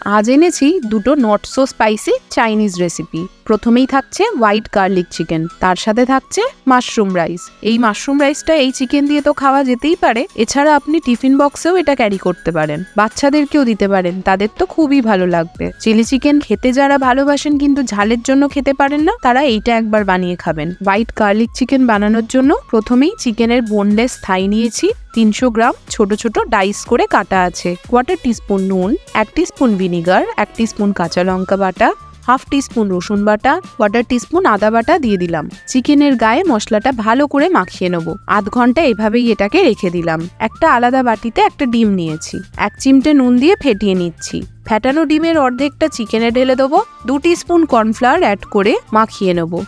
আজ এনেছি দুটো not so spicy Chinese recipe. প্রথমেই থাকছে হোয়াইট গার্লিক চিকেন, তার সাথে থাকছে মাশরুম রাইস। এই মাশরুম রাইসটা এই চিকেন দিয়ে তো খাওয়া যেতেই পারে, এছাড়া আপনি টিফিন বক্সেও এটা ক্যারি করতে পারেন, বাচ্চাদেরকেও দিতে পারেন, তাদের তো খুবই ভালো লাগবে। চিলি চিকেন খেতে যারা ভালোবাসেন কিন্তু ঝালের জন্য খেতে পারেন না, তারা এইটা একবার বানিয়ে খাবেন। হোয়াইট গার্লিক চিকেন বানানোর জন্য প্রথমেই চিকেনের বোনলেস থাই নিয়েছি 300 গ্রাম, ছোট ছোট ডাইস করে কাটা আছে। 1/4 টিস্পুন নুন, 1 টিস্পুন ভিনিগার, 1 টিস্পুন কাঁচা লঙ্কা বাটা, 1/2 টিস্পুন রসুন বাটা, 1/4 টিস্পুন আদা বাটা দিয়ে দিলাম। চিকেনের গায়ে মশলাটা ভালো করে মাখিয়ে নেবো। আধ ঘন্টা এভাবেই এটাকে রেখে দিলাম। একটা আলাদা বাটিতে একটা ডিম নিয়েছি, 1 চিমটে নুন দিয়ে ফেটিয়ে নিচ্ছি। ফেটানো ডিমের অর্ধেকটা চিকেনে ঢেলে দেবো। 2 টিস্পুন কর্নফ্লাওয়ার অ্যাড করে মাখিয়ে নেবো।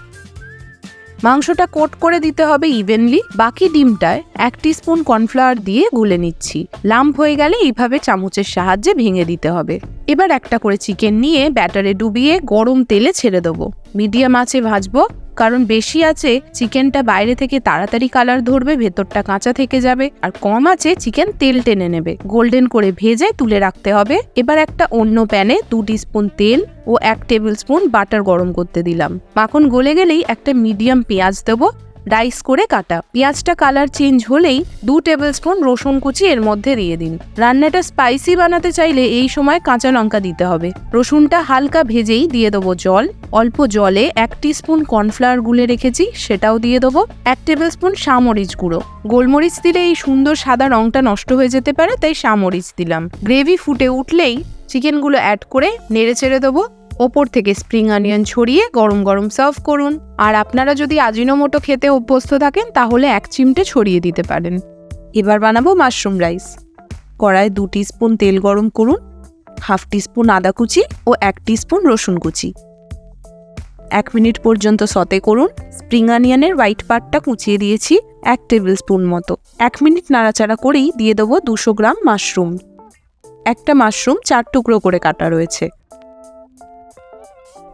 মাংসটা কোট করে দিতে হবে ইভেনলি। বাকি ডিমটায় 1 টিস্পুন কর্নফ্লাওয়ার দিয়ে গুলে নিচ্ছি। লাম্প হয়ে গেলে এইভাবে চামচের সাহায্যে ভেঙে দিতে হবে। এবার একটা করে চিকেন নিয়ে ব্যাটারে ডুবিয়ে গরম তেলে ছেড়ে দেবো। মিডিয়াম আঁচে ভাজবো, কারণ বেশি আছে চিকেনটা বাইরে থেকে তাড়াতাড়ি কালার ধরবে, ভেতরটা কাঁচা থেকে যাবে। আর কম আছে চিকেন তেল টেনে নেবে। গোল্ডেন করে ভেজে তুলে রাখতে হবে। এবার একটা অন্য প্যানে 2 টিস্পুন তেল ও 1 টেবিল স্পুন বাটার গরম করতে দিলাম। মাখন গলে গেলেই একটা মিডিয়াম পেঁয়াজ দেবো, ডাইস করে কাটা। পেঁয়াজটা কালার চেঞ্জ হলেই 2 টেবিল স্পুন রসুন কুচি এর মধ্যে দিয়ে দিন। রান্নাটা স্পাইসি বানাতে চাইলে এই সময় কাঁচা লঙ্কা দিতে হবে। রসুনটা হালকা ভেজেই দিয়ে দেবো জল। অল্প জলে 1 টিস্পুন কর্নফ্লাওয়ার গুলে রেখেছি, সেটাও দিয়ে দেবো। 1 টেবিল স্পুন সামরিচ গুঁড়ো। গোলমরিচ দিলে এই সুন্দর সাদা রংটা নষ্ট হয়ে যেতে পারে, তাই সামরিচ দিলাম। গ্রেভি ফুটে উঠলেই চিকেনগুলো অ্যাড করে নেড়ে চেড়ে দেবো। ওপর থেকে স্প্রিং অনিয়ন ছড়িয়ে গরম গরম সার্ভ করুন। আর আপনারা যদি আজিনোমোটো খেতে অভ্যস্ত থাকেন তাহলে 1 চিমটে ছড়িয়ে দিতে পারেন। এবার বানাবো মাশরুম রাইস। কড়ায় 2 টিস্পুন তেল গরম করুন, 1/2 টিস্পুন আদা কুচি ও 1 টিস্পুন রসুন কুচি। 1 মিনিট পর্যন্ত সতে করুন। স্প্রিং অনিয়নের হোয়াইট পার্টটা কুচিয়ে দিয়েছি 1 টেবিল স্পুন মতো। 1 মিনিট নাড়াচাড়া করেই দিয়ে দেবো 200 গ্রাম মাশরুম। একটা মাশরুম 4 টুকরো করে কাটা রয়েছে।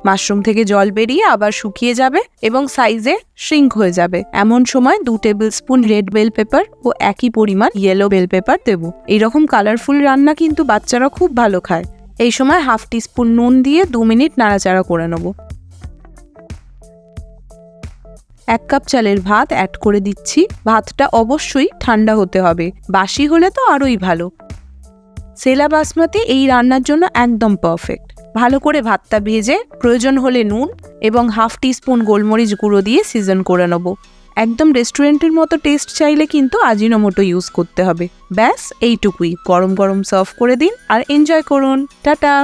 মাশরুম থেকে জল বেরিয়ে আবার শুকিয়ে যাবে এবং সাইজে শ্রিঙ্ক হয়ে যাবে। এমন সময় 2 tablespoon red bell pepper ও একই পরিমাণ ইয়েলো বেল পেপার দেবো। এইরকম কালারফুল রান্না কিন্তু বাচ্চারা খুব ভালো খায়। এই সময় 1/2 টিস্পুন নুন দিয়ে 2 মিনিট নাড়াচাড়া করে নেব। 1 কাপ চালের ভাত অ্যাড করে দিচ্ছি। ভাতটা অবশ্যই ঠান্ডা হতে হবে, বাসি হলে তো আরোই ভালো। সেলা বাসমতি এই রান্নার জন্য একদম পারফেক্ট। ভালো করে ভাতটা ভেজে প্রয়োজন হলে নুন এবং 1/2 টিস্পুন গোলমরিচ গুঁড়ো দিয়ে সিজন করে নেব। একদম রেস্টুরেন্টের মতো টেস্ট চাইলে কিন্তু আজিনোমোটো ইউজ করতে হবে। ব্যাস এইটুকুই। গরম গরম সার্ভ করে দিন আর এনজয় করুন। টাটা।